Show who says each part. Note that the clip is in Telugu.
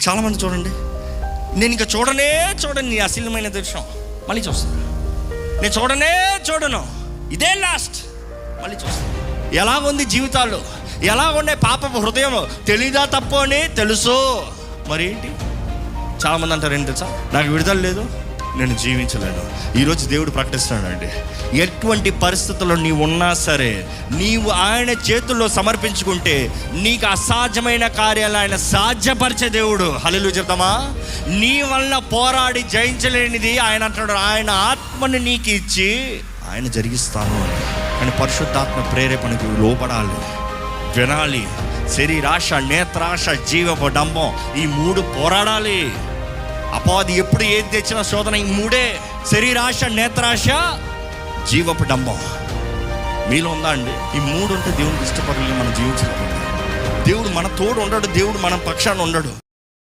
Speaker 1: చాలామంది చూడండి, నేను ఇంకా చూడనే చూడను నీ అశ్లీలమైన దృశ్యం, మళ్ళీ చూస్తాను. నేను చూడను, ఇదే లాస్ట్, మళ్ళీ చూస్తాను. ఎలాగుంది జీవితాలు, ఎలాగుండే పాపపు హృదయం, తెలీదా తప్పు అని తెలుసు, మరి ఏంటి? చాలామంది అంటారు ఏంటి తెలుసా, నాకు విడుదల లేదు, నేను జీవించలేను. ఈరోజు దేవుడు ప్రకటిస్తున్నాడండి, ఎటువంటి పరిస్థితుల్లో నీవు ఉన్నా సరే, నీవు ఆయన చేతుల్లో సమర్పించుకుంటే నీకు అసాధ్యమైన కార్యాలు ఆయన సాధ్యపరిచే దేవుడు. హల్లెలూయా చెప్తామా? నీ వల్ల పోరాడి జయించలేనిది ఆయన అంటాడు, ఆయన ఆత్మని నీకు ఇచ్చి ఆయన జరిగిస్తాను అని. కానీ పరిశుద్ధాత్మ ప్రేరేపణకు లోపడాలి, వినాలి. శరీరాశ, నేత్రాశ, జీవపు డంబం, ఈ మూడు పోరాడాలి. అపవాది ఎప్పుడు ఏది తెచ్చినా శోధన ఈ మూడే: శరీరాశ, నేత్రాశ, జీవపు డంబం. మీలో ఉందా అండి? ఈ మూడు ఉంటే దేవునికి ఇష్టపడాలి, మనం జీవించలేము. దేవుడు మన తోడు ఉండడు, దేవుడు మన పక్షాన ఉండడు.